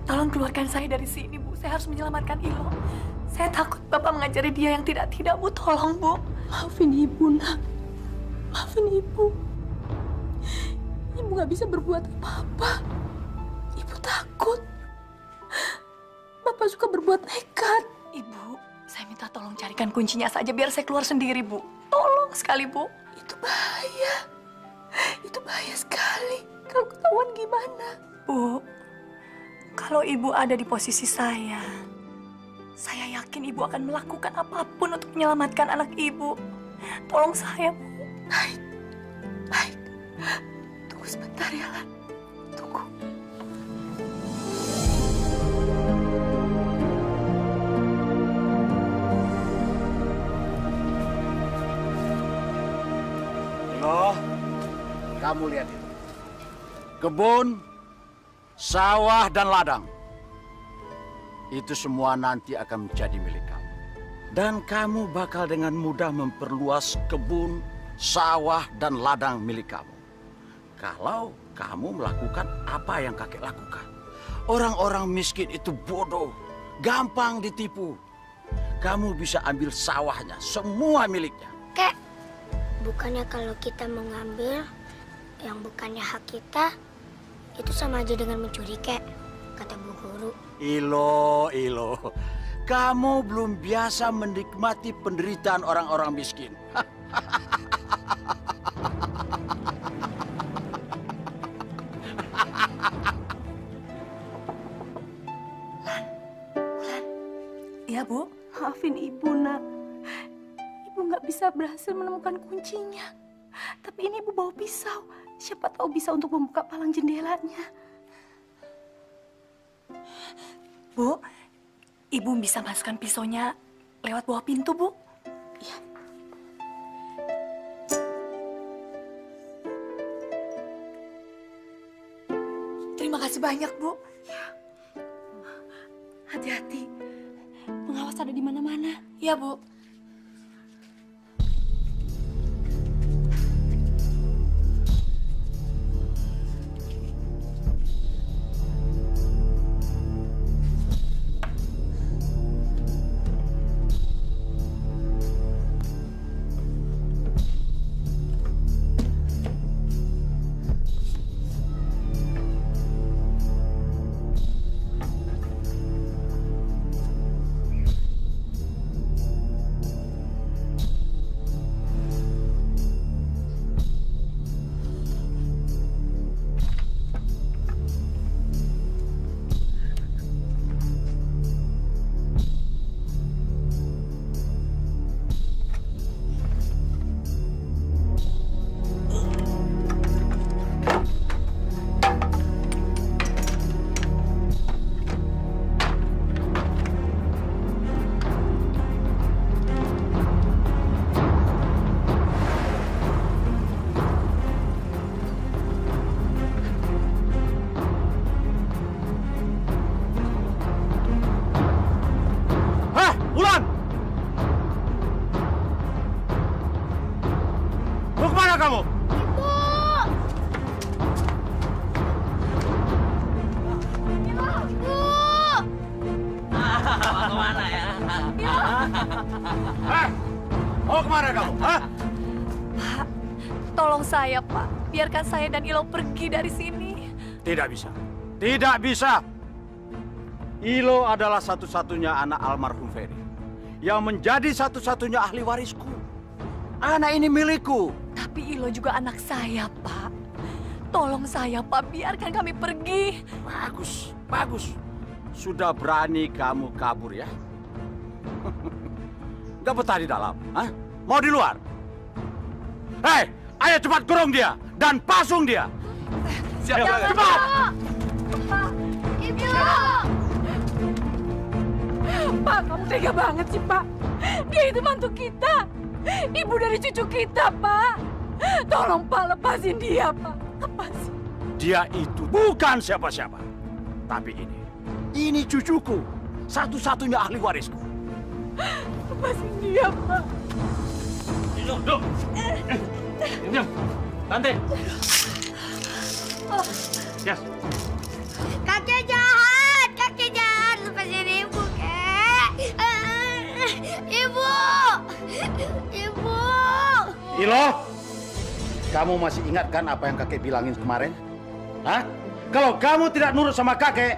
tolong keluarkan saya dari sini, Bu. Saya harus menyelamatkan Ilo. Saya takut Bapak mengajari dia yang tidak-tidak, Bu. Tolong, Bu. Maafin ibu, nak. Maafin ibu. Ibu nggak bisa berbuat apa-apa. Ibu takut. Bapak suka berbuat nekat. Ibu, saya minta tolong carikan kuncinya saja biar saya keluar sendiri, Bu. Tolong sekali, Bu. Itu bahaya. Itu bahaya sekali. Kalau ketahuan gimana? Bu, kalau Ibu ada di posisi saya yakin Ibu akan melakukan apapun untuk menyelamatkan anak Ibu. Tolong saya, Bu. Baik. Baik. Tunggu sebentar ya, Lan. Tunggu. Loh, kamu lihat itu. Kebun, sawah, dan ladang. Itu semua nanti akan menjadi milik kamu. Dan kamu bakal dengan mudah memperluas kebun, sawah, dan ladang milik kamu. Kalau kamu melakukan apa yang kakek lakukan. Orang-orang miskin itu bodoh, gampang ditipu. Kamu bisa ambil sawahnya, semua miliknya. Kek, bukannya kalau kita mengambil yang bukannya hak kita, itu sama aja dengan mencuri, Kek, kata Bu Guru. Ilo, kamu belum biasa menikmati penderitaan orang-orang miskin. Iya, Bu. Maafin ibu, nak. Ibu nggak bisa berhasil menemukan kuncinya. Tapi ini ibu bawa pisau. Siapa tahu bisa untuk membuka palang jendelanya. Bu, Ibu bisa masukkan pisaunya lewat bawah pintu, Bu? Iya. Terima kasih banyak, Bu. Ya. Hati-hati. Pengawas ada di mana-mana. Iya, Bu. Mau kemana kamu? Hah? Pak, tolong saya, Pak. Biarkan saya dan Ilo pergi dari sini. Tidak bisa. Tidak bisa. Ilo adalah satu-satunya anak almarhum Ferry yang menjadi satu-satunya ahli warisku. Anak ini milikku. Tapi Ilo juga anak saya, Pak. Tolong saya, Pak, biarkan kami pergi. Bagus, bagus. Sudah berani kamu kabur ya? Gak betah di dalam, hah? Mau di luar? Hei, ayo cepat kurung dia dan pasung dia. Siap, cepat. Pak, Ibu. Pak, kamu tega banget sih, Pak. Dia itu mantu kita. Ibu dari cucu kita, Pak. Tolong, Pak, lepasin dia, Pak. Lepasin. Dia itu bukan siapa-siapa. Tapi ini cucuku. Satu-satunya ahli warisku. Lepasin dia, Pak. Duk. Diam. Tante. Yes. Kakek jahat, kakek jahat. Lepasin ibu, kek. Ibu, ibu. Ilo, kamu masih ingat kan apa yang kakek bilangin kemarin? Hah? Kalau kamu tidak nurut sama kakek,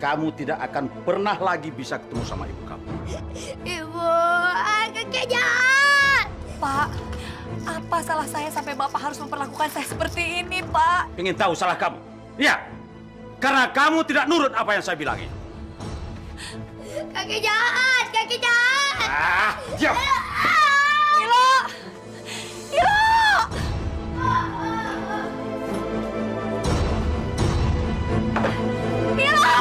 kamu tidak akan pernah lagi bisa ketemu sama ibu kamu. Ibu, kakek jahat. Pak, apa salah saya sampai Bapak harus memperlakukan saya seperti ini, Pak? Ingin tahu salah kamu? Iya, karena kamu tidak nurut apa yang saya bilangin. Kakek jahat, kakek jahat. Diam. Ilo! Ilo! Ilo!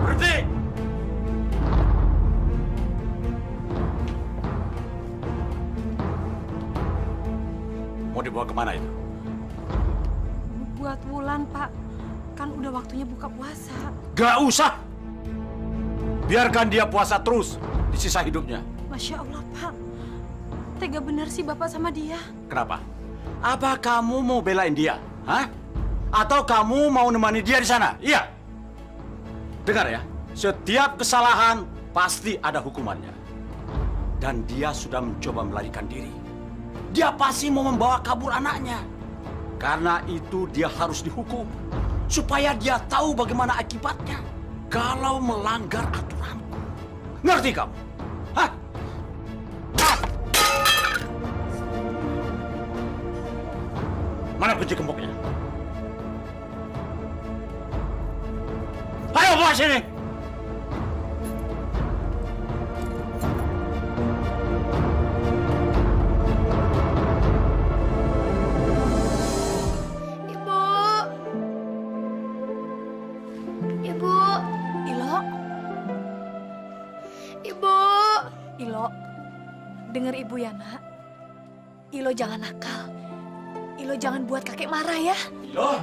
Berhenti! Mau dibawa kemana itu? Buat Wulan, Pak. Kan udah waktunya buka puasa. Gak usah! Biarkan dia puasa terus di sisa hidupnya. Masya Allah, Pak. Tega benar sih Bapak sama dia. Kenapa? Apa kamu mau belain dia? Hah? Atau kamu mau nemani dia di sana? Iya. Dengar ya, setiap kesalahan pasti ada hukumannya. Dan dia sudah mencoba melarikan diri. Dia pasti mau membawa kabur anaknya. Karena itu dia harus dihukum. Supaya dia tahu bagaimana akibatnya kalau melanggar aturanku. Ngerti kamu? Hah? Mana kunci gemboknya? Ayo bawa sini! Ibu. Ibu. Ilo? Ibu. Ilo, dengar ibu ya, nak. Ilo jangan nakal. Ilo jangan buat kakek marah ya. Ilo!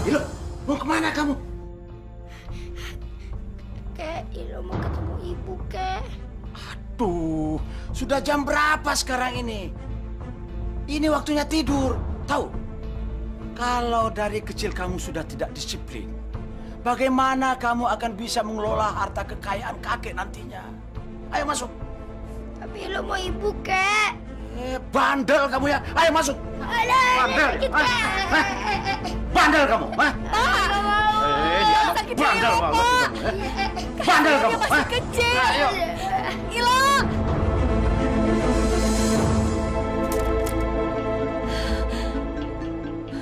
Ilo, mau kemana kamu? Kek, Ilo mau ketemu ibu, kek. Aduh, sudah jam berapa sekarang ini? Ini waktunya tidur. Tahu? Kalau dari kecil kamu sudah tidak disiplin, bagaimana kamu akan bisa mengelola harta kekayaan kakek nantinya? Ayo masuk. Tapi Ilo mau ibu, kek. Bandel kamu ya. Ayo masuk. Bandel. Bandel kamu. Sakit Bandel Ilo, banget. Pak. Bandel kamu. Dia masih kecil. Ayo. Ilo!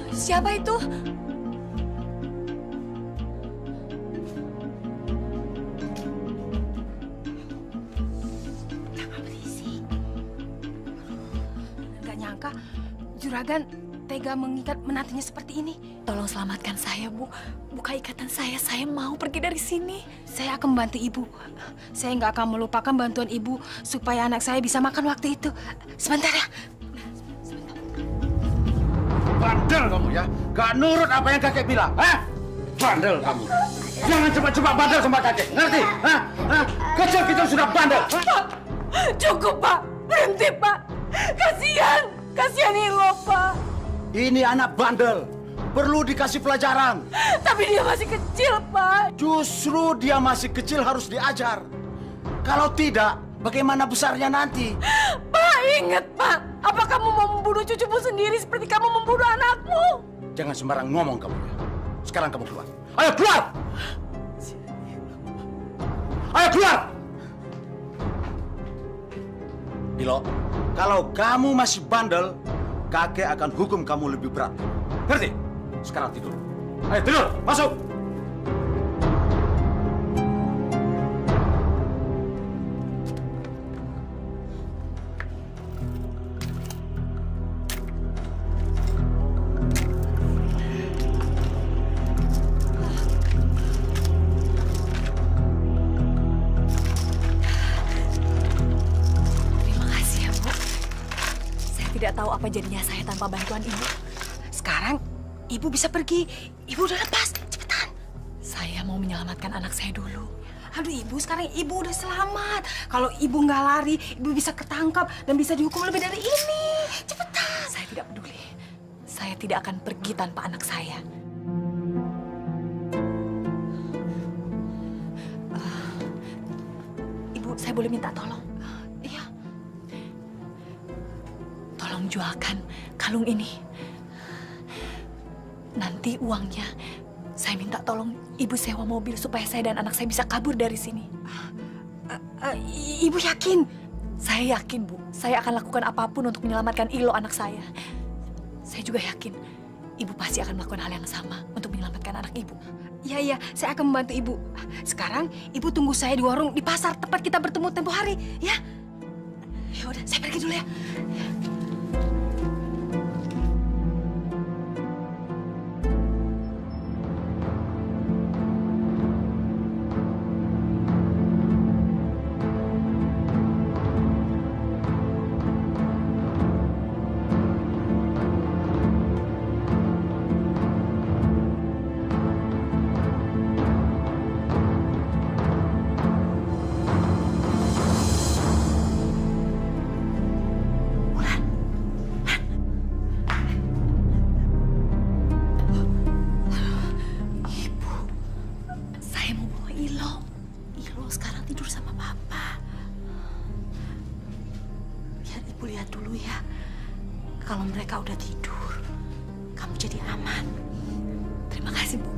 Siapa itu? Gak nyangka Juragan tega mengikat menantinya seperti ini. Tolong selamatkan saya, Bu. Buka ikatan saya mau pergi dari sini. Saya akan membantu Ibu. Saya nggak akan melupakan bantuan Ibu supaya anak saya bisa makan waktu itu. Sebentar ya. Bandel kamu ya. Gak nurut apa yang kakek bilang. Hah? Bandel kamu. Jangan coba-coba bandel sama kakek, ngerti? Hah? Hah? Kecil-kecil sudah bandel. Pak, cukup Pak, berhenti Pak. Kasihan Ilo Pak. Ini anak bandel, perlu dikasih pelajaran. Tapi dia masih kecil Pak. Justru dia masih kecil harus diajar. Kalau tidak, bagaimana besarnya nanti? Pak, ingat Pak, apa kamu mau membunuh cucumu sendiri seperti kamu membunuh anakmu? Jangan sembarang ngomong kamu ya. Sekarang kamu keluar. Ayo keluar! Ayo keluar! Ilo, kalau kamu masih bandel, kakek akan hukum kamu lebih berat. Ngerti? Sekarang tidur. Ayo tidur, masuk! Tidak tahu apa jadinya saya tanpa bantuan Ibu. Sekarang Ibu bisa pergi. Ibu udah lepas, cepetan. Saya mau menyelamatkan anak saya dulu. Aduh Ibu, sekarang Ibu udah selamat. Kalau Ibu nggak lari, Ibu bisa ketangkap dan bisa dihukum lebih dari ini. Cepetan. Saya tidak peduli. Saya tidak akan pergi tanpa anak saya. Ibu, saya boleh minta tolong? Tolong jualkan kalung ini. Nanti uangnya saya minta tolong Ibu sewa mobil supaya saya dan anak saya bisa kabur dari sini. Ibu yakin? Saya yakin, Bu. Saya akan lakukan apapun untuk menyelamatkan Ilo anak saya. Saya juga yakin Ibu pasti akan melakukan hal yang sama untuk menyelamatkan anak Ibu. Iya, saya akan membantu Ibu. Sekarang Ibu tunggu saya di warung di pasar tempat kita bertemu tempo hari, ya? Ya udah, saya pergi dulu ya. Kalau mereka udah tidur, kamu jadi aman. Terima kasih, Bu.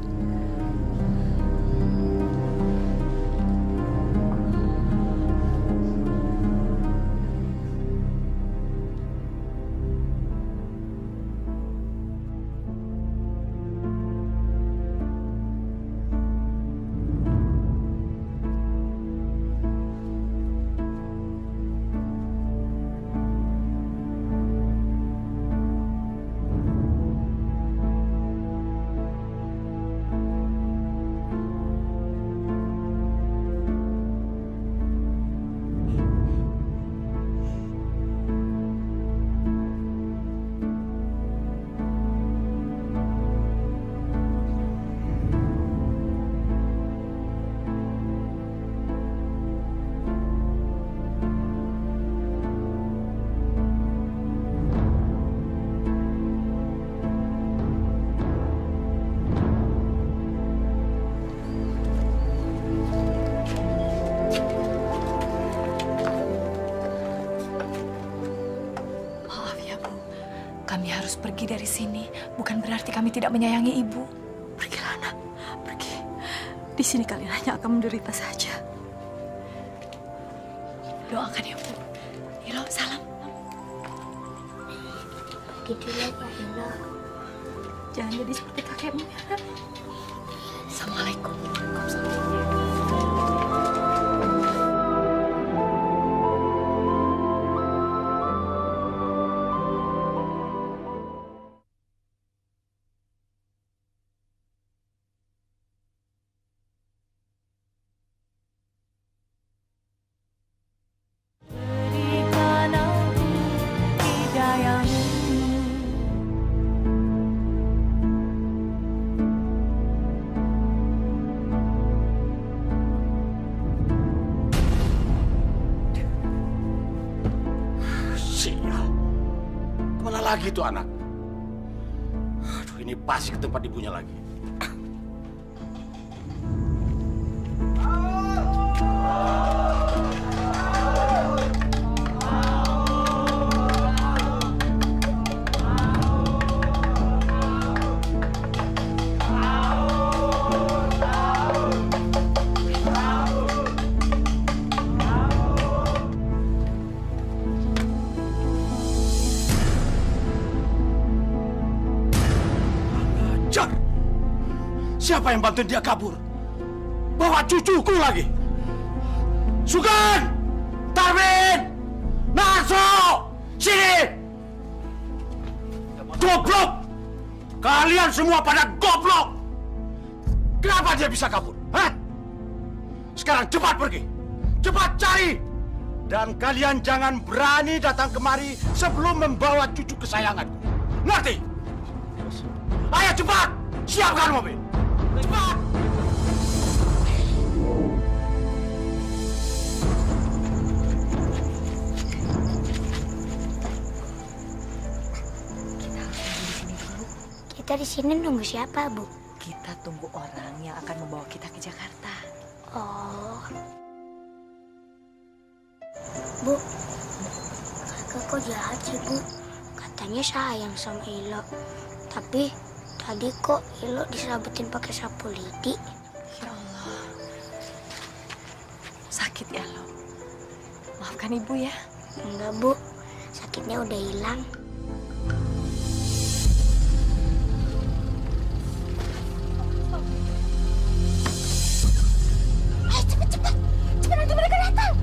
Kami harus pergi dari sini. Bukan berarti kami tidak menyayangi Ibu. Pergilah, Nak. Pergi. Di sini kalian hanya akan menderita saja. Doakan ya, Bu. Ilo, salam. Gitu ya, Pak Ilo. Jangan jadi seperti kakekmu ya, Nak. Assalamualaikum. lagi itu anak? Aduh, ini pasti ke tempat ibunya lagi. Siapa yang bantuin dia kabur? Bawa cucuku lagi. Sugan! Tarmin! Narso! Sini! Goblok! Kalian semua pada goblok! Kenapa dia bisa kabur? Hah? Sekarang cepat pergi! Cepat cari! Dan kalian jangan berani datang kemari sebelum membawa cucu kesayanganku. Ngerti? Ayo cepat! Siapkan mobil! Cepat! Kita di sini nunggu siapa, Bu? Kita tunggu orang yang akan membawa kita ke Jakarta. Oh. Bu, kakak kok jahat sih, Bu? Katanya sayang sama Ilo. Tapi tadi kok Ilo diserabutin pakai sapu lidi? Ya Allah. Sakit ya lo? Maafkan ibu ya. Enggak, Bu. Sakitnya udah hilang. Ayo cepet-cepet. Cepet nanti mereka datang.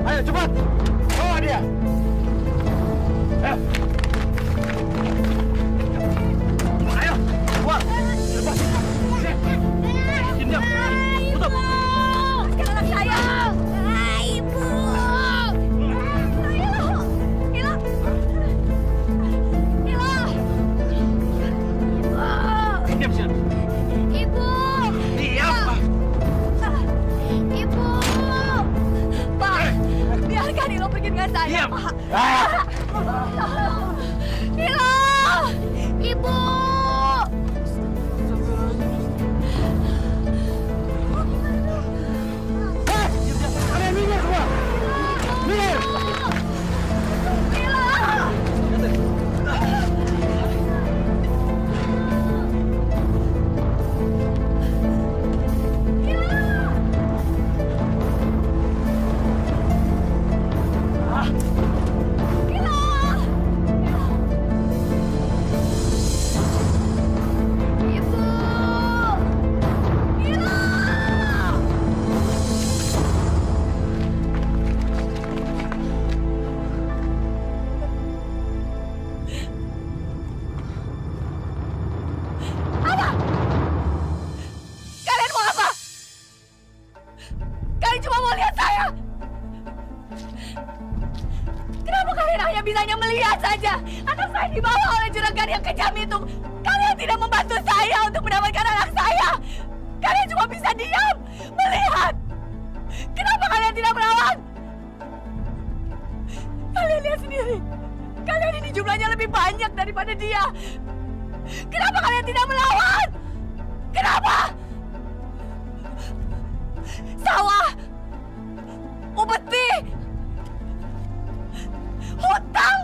Ayo cepat, bawa dia. Ayo, keluar. Cepat. Diam. Tutup. Sekarang anak saya. Ibu. Ilo. Diam sini. Ibu. Diam, Pak. Ibu. Pak, biarkan Ilo pergi dengan saya, Diam. Pak. Ilo. Ibu. Kalian minggir semua. Minggir. Kalian mau apa? Kalian cuma mau lihat saya. Kenapa kalian hanya bisanya melihat saja? Anak saya dibawa oleh juragan yang kejam itu. Kalian tidak membantu saya untuk mendapatkan anak saya. Kalian cuma bisa diam, melihat. Kenapa kalian tidak melawan? Kalian lihat sendiri. Kalian ini jumlahnya lebih banyak daripada dia. Kenapa kalian tidak melawan? Kenapa? Sawah, upeti, hutang,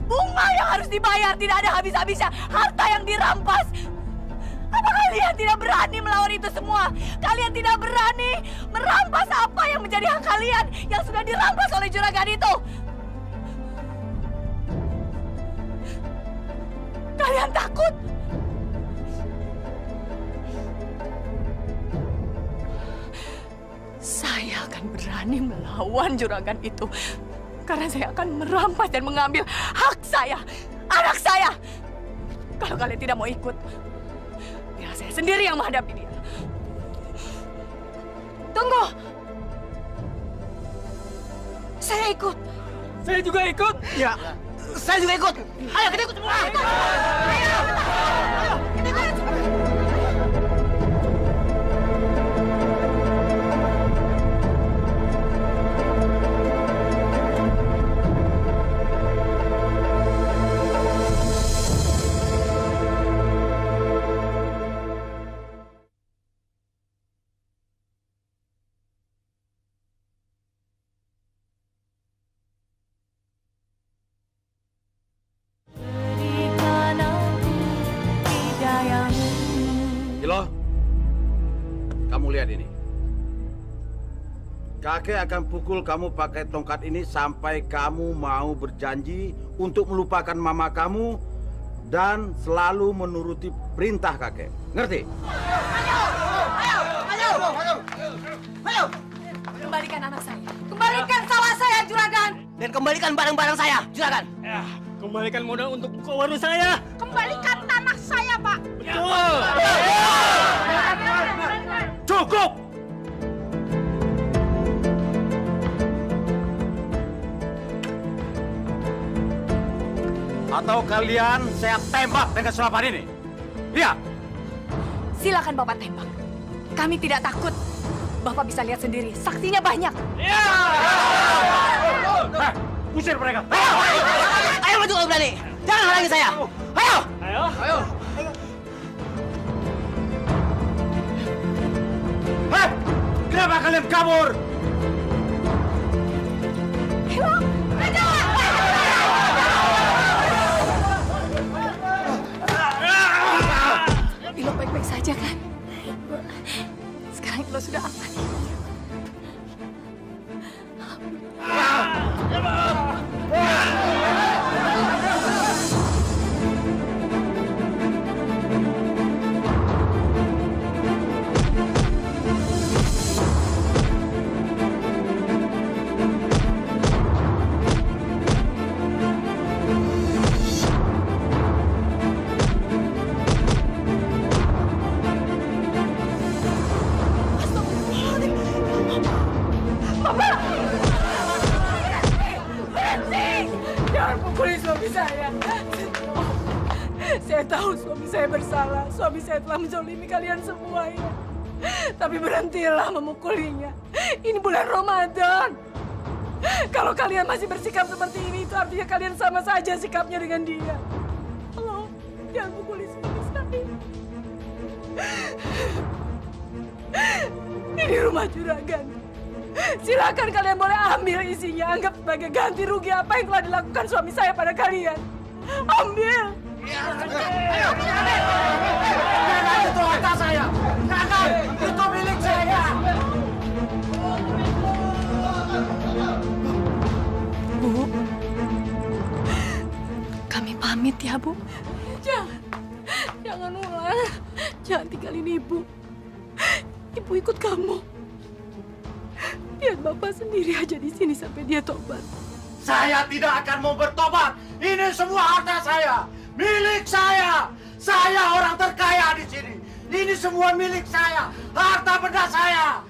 bunga yang harus dibayar, tidak ada habis-habisnya, harta yang dirampas. Apa kalian tidak berani melawan itu semua? Kalian tidak berani merampas apa yang menjadi hak kalian yang sudah dirampas oleh juragan itu? Kalian takut? Saya akan berani melawan juragan itu. Karena saya akan merampas dan mengambil hak saya, anak saya. Kalau kalian tidak mau ikut, biar saya sendiri yang menghadapi dia. Tunggu. Saya ikut. Saya juga ikut. Ya, saya juga ikut. Ayo kita ikut semua. Ayo, kita ikut. Ilo, kamu lihat ini. Kakek akan pukul kamu pakai tongkat ini sampai kamu mau berjanji untuk melupakan mama kamu dan selalu menuruti perintah kakek. Ngerti? Ayo! Kembalikan anak saya. Kembalikan sawah saya, Juragan. Dan kembalikan barang-barang saya, Juragan. Ya, kembalikan modal untuk buka warung saya. Kembalikan tanah saya, Pak. Betul. Cukup! Atau kalian saya tembak dengan senapan ini? Lihat! Silakan Bapak tembak. Kami tidak takut. Bapak bisa lihat sendiri, saksinya banyak. Usir mereka! Ayo maju kalau berani. Jangan halangi saya. Ayo! Ayo. Hei! Kenapa kalian kabur? Ilo baik-baik saja kan? Sekarang Ilo sudah aman. Jangan pukuli suami saya. Saya tahu suami saya bersalah. Suami saya telah menzolimi kalian semua ya. Tapi berhentilah memukulinya. Ini bulan Ramadan. Kalau kalian masih bersikap seperti ini, itu artinya kalian sama saja sikapnya dengan dia. Halo, jangan pukuli suami saya. Ini rumah juragan. Silakan kalian boleh ambil isinya, anggap sebagai ganti rugi apa yang telah dilakukan suami saya pada kalian. Ambil. Ayo! Itu harta saya! Jangan! Itu milik saya! Bu, kami pamit ya, Bu. Jangan ulang. Jangan tinggalin ibu. Ibu ikut kamu. Biar bapak sendiri aja di sini sampai dia tobat. Saya tidak akan mau bertobat. Ini semua harta saya, milik saya. Saya orang terkaya di sini. Ini semua milik saya, harta benda saya.